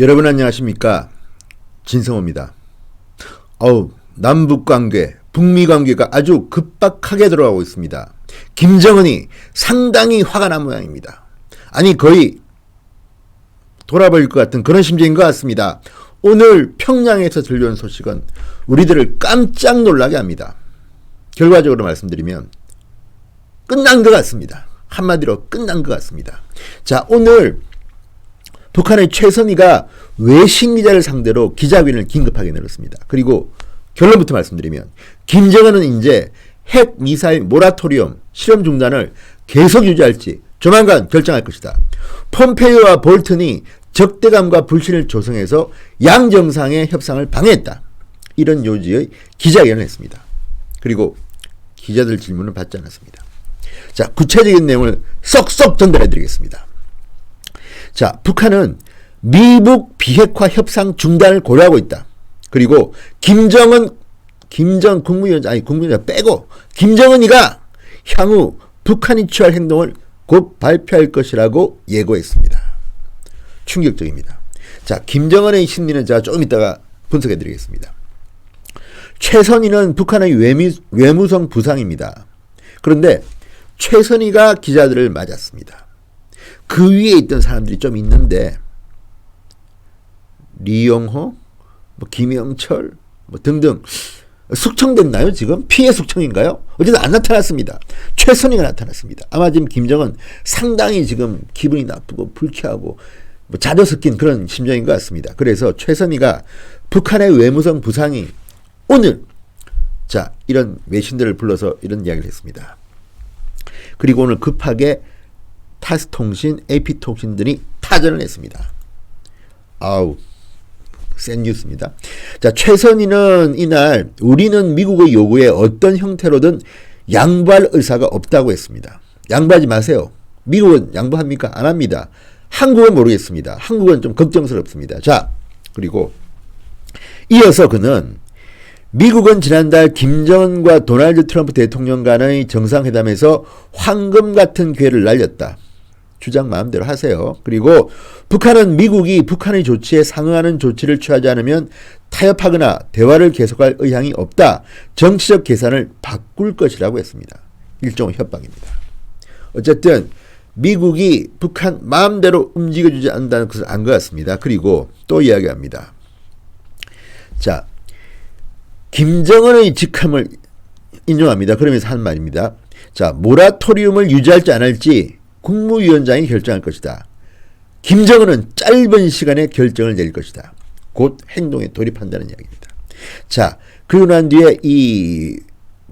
여러분 안녕하십니까? 진성호입니다. 남북관계, 북미관계가 아주 급박하게 들어가고 있습니다. 김정은이 상당히 화가 난 모양입니다. 아니 거의 돌아버릴 것 같은 그런 심정인 것 같습니다. 오늘 평양에서 들려온 소식은 우리들을 깜짝 놀라게 합니다. 결과적으로 말씀드리면 끝난 것 같습니다. 한마디로 끝난 것 같습니다. 자, 오늘 북한의 최선희가 외신 기자를 상대로 기자회견을 긴급하게 열었습니다. 그리고 결론부터 말씀드리면 김정은은 이제 핵 미사일 모라토리엄 실험 중단을 계속 유지할지 조만간 결정할 것이다. 폼페이오와 볼튼이 적대감과 불신을 조성해서 양정상의 협상을 방해했다. 이런 요지의 기자회견을 했습니다. 그리고 기자들 질문을 받지 않았습니다. 자, 구체적인 내용을 쏙쏙 전달해 드리겠습니다. 자, 북한은 미북 비핵화 협상 중단을 고려하고 있다. 그리고 국무위원장 빼고 김정은이가 향후 북한이 취할 행동을 곧 발표할 것이라고 예고했습니다. 충격적입니다. 자, 김정은의 심리는 제가 조금 이따가 분석해 드리겠습니다. 최선희는 북한의 외무성 부상입니다. 그런데 최선희가 기자들을 맞았습니다. 그 위에 있던 사람들이 좀 있는데 리용호, 김영철 등등 숙청됐나요? 지금 피해 숙청인가요? 어쨌든 안 나타났습니다. 최선희가 나타났습니다. 아마 지금 김정은 상당히 지금 기분이 나쁘고 불쾌하고 자도 섞인 그런 심정인 것 같습니다. 그래서 최선희가 북한의 외무성 부상이 오늘 이런 외신들을 불러서 이런 이야기를 했습니다. 그리고 오늘 급하게 타스통신, AP통신들이 타전을 했습니다. 센 뉴스입니다. 자, 최선희는 이날 우리는 미국의 요구에 어떤 형태로든 양보할 의사가 없다고 했습니다. 양보하지 마세요. 미국은 양보합니까? 안 합니다. 한국은 모르겠습니다. 한국은 좀 걱정스럽습니다. 자, 그리고 이어서 그는 미국은 지난달 김정은과 도널드 트럼프 대통령 간의 정상회담에서 황금 같은 기회를 날렸다. 주장 마음대로 하세요. 그리고 북한은 미국이 북한의 조치에 상응하는 조치를 취하지 않으면 타협하거나 대화를 계속할 의향이 없다. 정치적 계산을 바꿀 것이라고 했습니다. 일종의 협박입니다. 어쨌든 미국이 북한 마음대로 움직여주지 않는다는 것을 안 것 같습니다. 그리고 또 이야기합니다. 자, 김정은의 직함을 인용합니다. 그러면서 한 말입니다. 자, 모라토리움을 유지할지 안 할지 국무위원장이 결정할 것이다. 김정은은 짧은 시간에 결정을 내릴 것이다. 곧 행동에 돌입한다는 이야기입니다. 자, 그리고 난 뒤에 이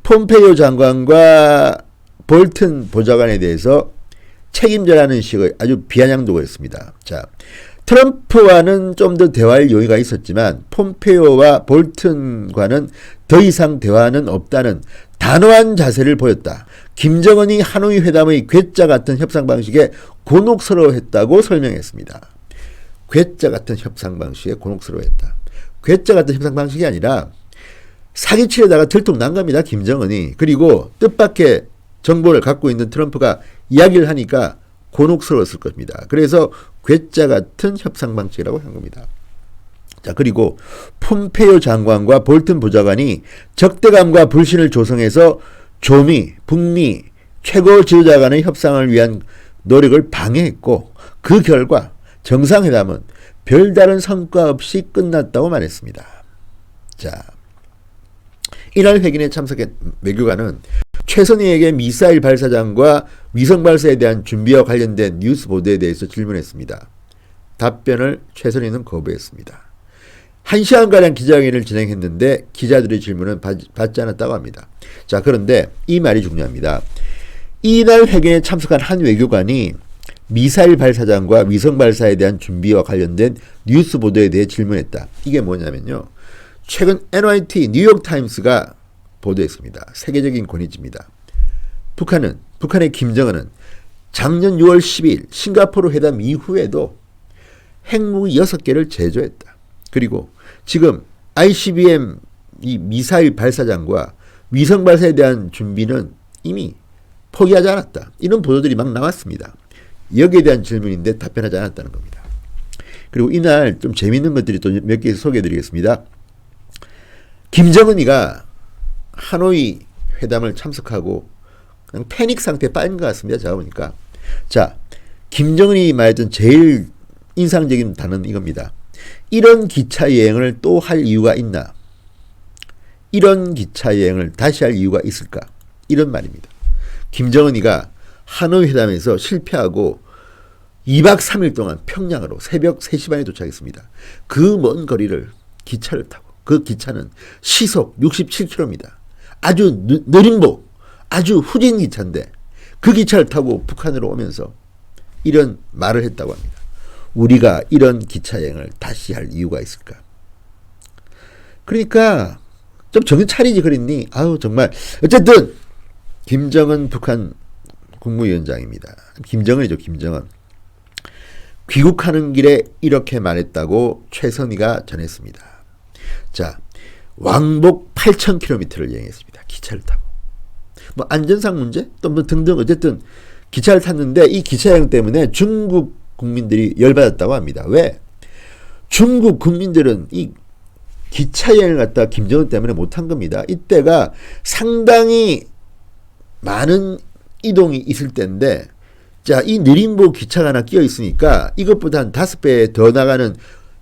폼페이오 장관과 볼튼 보좌관에 대해서 책임져라는 식의 아주 비아냥도가 있습니다. 자, 트럼프와는 좀 더 대화할 여유가 있었지만 폼페이오와 볼튼과는 더 이상 대화는 없다는 단호한 자세를 보였다. 김정은이 하노이 회담의 괴짜 같은 협상 방식에 곤혹스러워했다고 설명했습니다. 괴짜 같은 협상 방식에 곤혹스러워했다. 괴짜 같은 협상 방식이 아니라 사기치려다가 들통난 겁니다. 김정은이. 그리고 뜻밖의 정보를 갖고 있는 트럼프가 이야기를 하니까 곤혹스러웠을 겁니다. 그래서 괴짜 같은 협상 방식이라고 한 겁니다. 자, 그리고 폼페이오 장관과 볼튼 보좌관이 적대감과 불신을 조성해서 조미, 북미 최고 지도자 간의 협상을 위한 노력을 방해했고 그 결과 정상회담은 별다른 성과 없이 끝났다고 말했습니다. 자, 이날 회견에 참석한 외교관은 최선희에게 미사일 발사장과 위성 발사에 대한 준비와 관련된 뉴스 보도에 대해서 질문했습니다. 답변을 최선희는 거부했습니다. 1시간가량 기자회견을 진행했는데 기자들의 질문은 받지 않았다고 합니다. 자, 그런데 이 말이 중요합니다. 이날 회견에 참석한 한 외교관이 미사일 발사장과 위성 발사에 대한 준비와 관련된 뉴스 보도에 대해 질문했다. 이게 뭐냐면요. 최근 NYT 뉴욕타임스가 보도했습니다. 세계적인 권위지입니다. 북한의 김정은은 작년 6월 12일 싱가포르 회담 이후에도 핵무기 6개를 제조했다. 그리고 지금 ICBM 이 미사일 발사장과 위성 발사에 대한 준비는 이미 포기하지 않았다. 이런 보도들이 막 나왔습니다. 여기에 대한 질문인데 답변하지 않았다는 겁니다. 그리고 이날 좀 재밌는 것들이 또 몇 개 소개해 드리겠습니다. 김정은이가 하노이 회담을 참석하고 그냥 패닉 상태에 빠진 것 같습니다. 제가 보니까. 자, 김정은이 말했던 제일 인상적인 단어는 이겁니다. 이런 기차 여행을 또 할 이유가 있나? 이런 기차 여행을 다시 할 이유가 있을까? 이런 말입니다. 김정은이가 하노이 회담에서 실패하고 2박 3일 동안 평양으로 새벽 3시 반에 도착했습니다. 그 먼 거리를 기차를 타고, 그 기차는 시속 67km입니다. 아주 느림보, 아주 후진 기차인데 그 기차를 타고 북한으로 오면서 이런 말을 했다고 합니다. 우리가 이런 기차 여행을 다시 할 이유가 있을까? 그러니까 좀 정신 차리지 그랬니? 아유 정말. 어쨌든 김정은 북한 국무위원장입니다. 김정은이죠. 김정은. 귀국하는 길에 이렇게 말했다고 최선희가 전했습니다. 자, 왕복 8,000km를 여행했습니다. 기차를 타고. 뭐 안전상 문제? 또 뭐 등등 어쨌든 기차를 탔는데 이 기차 여행 때문에 중국 국민들이 열받았다고 합니다. 왜? 중국 국민들은 이 기차 여행을 갖다 김정은 때문에 못한 겁니다. 이때가 상당히 많은 이동이 있을 때인데, 자, 이 느림보 기차가 하나 끼어 있으니까 이것보다 한 5배 더 나가는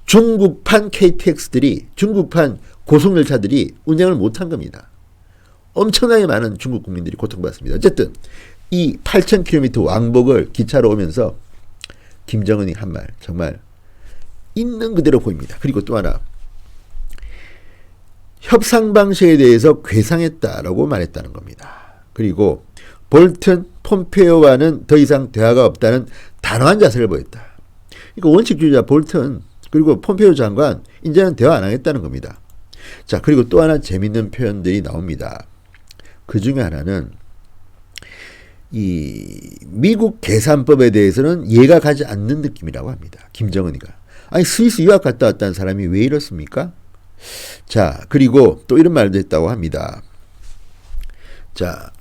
중국판 KTX들이, 중국판 고속열차들이 운행을 못한 겁니다. 엄청나게 많은 중국 국민들이 고통받습니다. 어쨌든 이 8,000km 왕복을 기차로 오면서 김정은이 한 말 정말 있는 그대로 보입니다. 그리고 또 하나, 협상 방식에 대해서 괴상했다라고 말했다는 겁니다. 그리고 볼튼, 폼페이오와는 더 이상 대화가 없다는 단호한 자세를 보였다. 그러니까 원칙주의자 볼튼 그리고 폼페이오 장관 이제는 대화 안 하겠다는 겁니다. 자, 그리고 또 하나 재밌는 표현들이 나옵니다. 그 중에 하나는 이 미국 계산법에 대해서는 이해가 가지 않는 느낌이라고 합니다. 김정은이가. 아니 스위스 유학 갔다 왔다는 사람이 왜 이렇습니까? 자, 그리고 또 이런 말도 했다고 합니다. 자,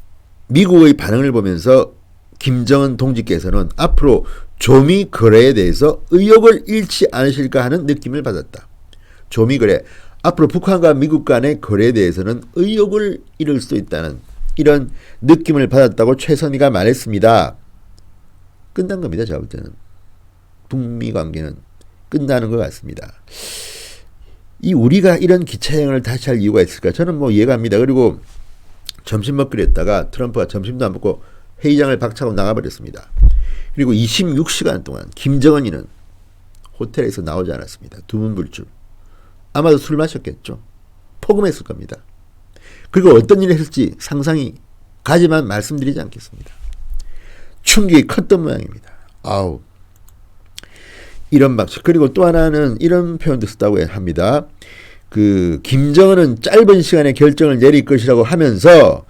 미국의 반응을 보면서 김정은 동지께서는 앞으로 조미 거래에 대해서 의욕을 잃지 않으실까 하는 느낌을 받았다. 조미 거래. 앞으로 북한과 미국 간의 거래에 대해서는 의욕을 잃을 수 있다는 이런 느낌을 받았다고 최선희가 말했습니다. 끝난 겁니다. 제가 볼 때는. 북미 관계는 끝나는 것 같습니다. 이 우리가 이런 기차여행을 다시 할 이유가 있을까? 저는 뭐 이해가 갑니다. 그리고 점심 먹기로 했다가 트럼프가 점심도 안 먹고 회의장을 박차고 나가버렸습니다. 그리고 26시간 동안 김정은이는 호텔에서 나오지 않았습니다. 두문불출. 아마도 술 마셨겠죠. 포금했을 겁니다. 그리고 어떤 일을 했을지 상상이 가지만 말씀드리지 않겠습니다. 충격이 컸던 모양입니다. 아우. 이런 방식. 그리고 또 하나는 이런 표현도 썼다고 합니다. 그 김정은은 짧은 시간에 결정을 내릴 것이라고 하면서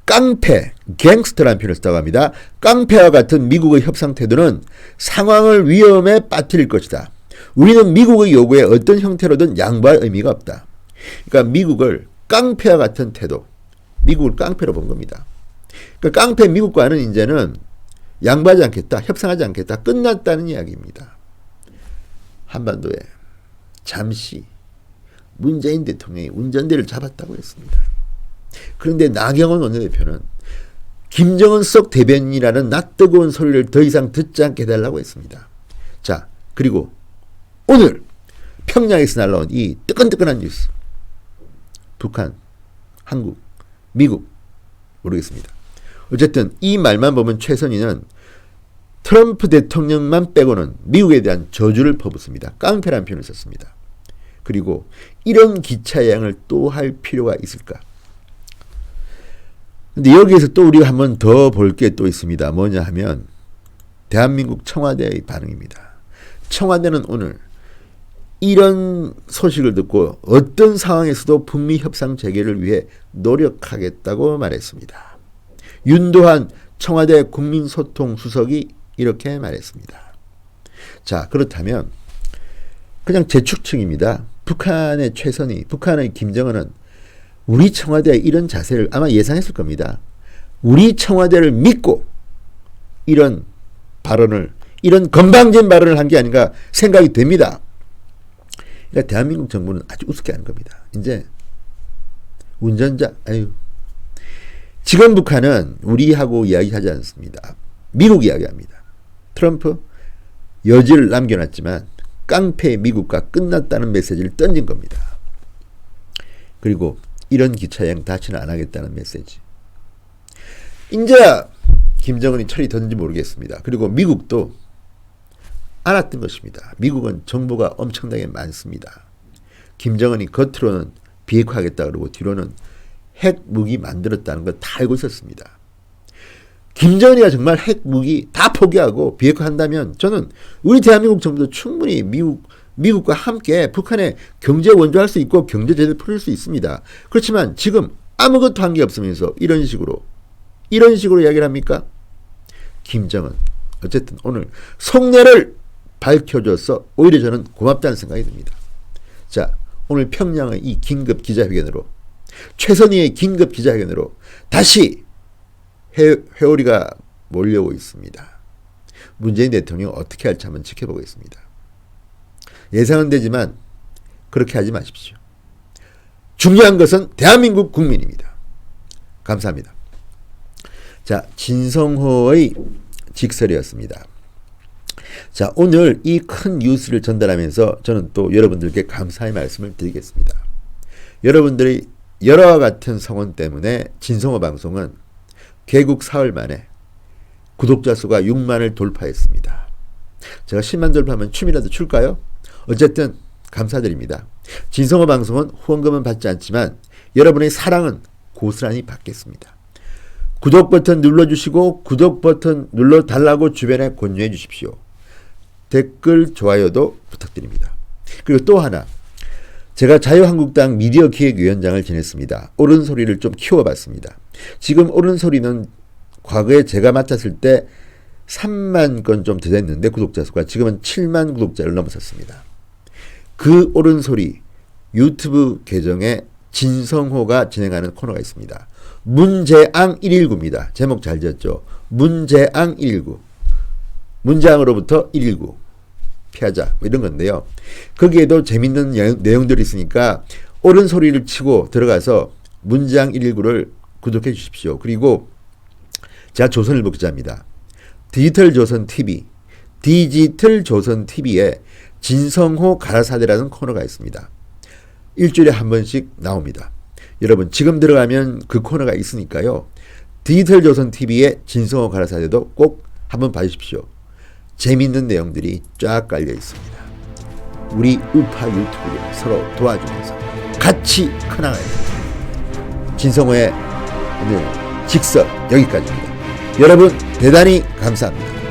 깡패, 갱스터라는 표현을 썼다고 합니다. 깡패와 같은 미국의 협상 태도는 상황을 위험에 빠뜨릴 것이다. 우리는 미국의 요구에 어떤 형태로든 양보할 의미가 없다. 그러니까 미국을 깡패와 같은 태도, 미국을 깡패로 본 겁니다. 그러니까 깡패 미국과는 이제는 양보하지 않겠다, 협상하지 않겠다, 끝났다는 이야기입니다. 한반도에 잠시 문재인 대통령이 운전대를 잡았다고 했습니다. 그런데 나경원 원내대표는 김정은 속 대변인이라는 낯뜨거운 소리를 더 이상 듣지 않게 해달라고 했습니다. 자, 그리고 오늘 평양에서 날라온 이 뜨끈뜨끈한 뉴스. 북한, 한국, 미국 모르겠습니다. 어쨌든 이 말만 보면 최선희는 트럼프 대통령만 빼고는 미국에 대한 저주를 퍼붓습니다. 깡패라는 표현을 썼습니다. 그리고 이런 기차 여행을 또 할 필요가 있을까? 근데 여기에서 또 우리가 한 번 더 볼 게 또 있습니다. 뭐냐 하면 대한민국 청와대의 반응입니다. 청와대는 오늘 이런 소식을 듣고 어떤 상황에서도 북미 협상 재개를 위해 노력하겠다고 말했습니다. 윤도한 청와대 국민소통수석이 이렇게 말했습니다. 자, 그렇다면 그냥 제 추측입니다. 북한의 최선희, 북한의 김정은은 우리 청와대의 이런 자세를 아마 예상했을 겁니다. 우리 청와대를 믿고 이런 발언을 이런 건방진 발언을 한 게 아닌가 생각이 됩니다. 그러니까 대한민국 정부는 아주 우습게 하는 겁니다. 이제 운전자, 지금 북한은 우리하고 이야기하지 않습니다. 미국 이야기합니다. 트럼프 여지를 남겨놨지만 깡패 미국과 끝났다는 메시지를 던진 겁니다. 그리고 이런 기차여행 다시는 안 하겠다는 메시지. 이제 김정은이 철이 든지 모르겠습니다. 그리고 미국도 알았던 것입니다. 미국은 정보가 엄청나게 많습니다. 김정은이 겉으로는 비핵화하겠다 그러고 뒤로는 핵무기 만들었다는 걸 다 알고 있었습니다. 김정은이가 정말 핵무기 다 포기하고 비핵화한다면 저는 우리 대한민국 정부도 충분히 미국과 함께 북한의 경제 원조할 수 있고 경제 제재를 풀릴 수 있습니다. 그렇지만 지금 아무것도 한 게 없으면서 이런 식으로 이야기를 합니까? 김정은 어쨌든 오늘 속내를 밝혀줘서 오히려 저는 고맙다는 생각이 듭니다. 자, 오늘 평양의 이 긴급 기자회견으로 최선희의 긴급 기자회견으로 다시 회오리가 몰려오고 있습니다. 문재인 대통령 어떻게 할지 한번 지켜보겠습니다. 예상은 되지만 그렇게 하지 마십시오. 중요한 것은 대한민국 국민입니다. 감사합니다. 자, 진성호의 직설이었습니다. 자, 오늘 이 큰 뉴스를 전달하면서 저는 또 여러분들께 감사의 말씀을 드리겠습니다. 여러분들의 여러와 같은 성원 때문에 진성호 방송은 개국 사흘 만에 구독자 수가 6만을 돌파했습니다. 제가 10만 돌파하면 춤이라도 출까요? 어쨌든 감사드립니다. 진성호 방송은 후원금은 받지 않지만 여러분의 사랑은 고스란히 받겠습니다. 구독 버튼 눌러주시고 구독 버튼 눌러달라고 주변에 권유해 주십시오. 댓글, 좋아요도 부탁드립니다. 그리고 또 하나, 제가 자유한국당 미디어기획위원장을 지냈습니다. 옳은 소리를 좀 키워봤습니다. 지금 옳은 소리는 과거에 제가 맡았을 때 3만 건 좀 됐는데 구독자 수가 지금은 7만 구독자를 넘어섰습니다. 그 옳은 소리 유튜브 계정에 진성호가 진행하는 코너가 있습니다. 문재앙 119입니다. 제목 잘 지었죠? 문재앙 119. 문재앙으로부터 119. 피하자. 뭐 이런 건데요. 거기에도 재밌는 내용들이 있으니까 옳은 소리를 치고 들어가서 문재앙 119를 구독해 주십시오. 그리고 제가 조선일보 기자입니다. 디지털조선TV에 진성호 가라사대라는 코너가 있습니다. 일주일에 한 번씩 나옵니다. 여러분 지금 들어가면 그 코너가 있으니까요. 디지털조선TV의 진성호 가라사대도 꼭 한번 봐주십시오. 재미있는 내용들이 쫙 깔려 있습니다. 우리 우파 유튜브를 서로 도와주면서 같이 커나가야 됩니다. 진성호의 오늘 직설 여기까지입니다. 여러분 대단히 감사합니다.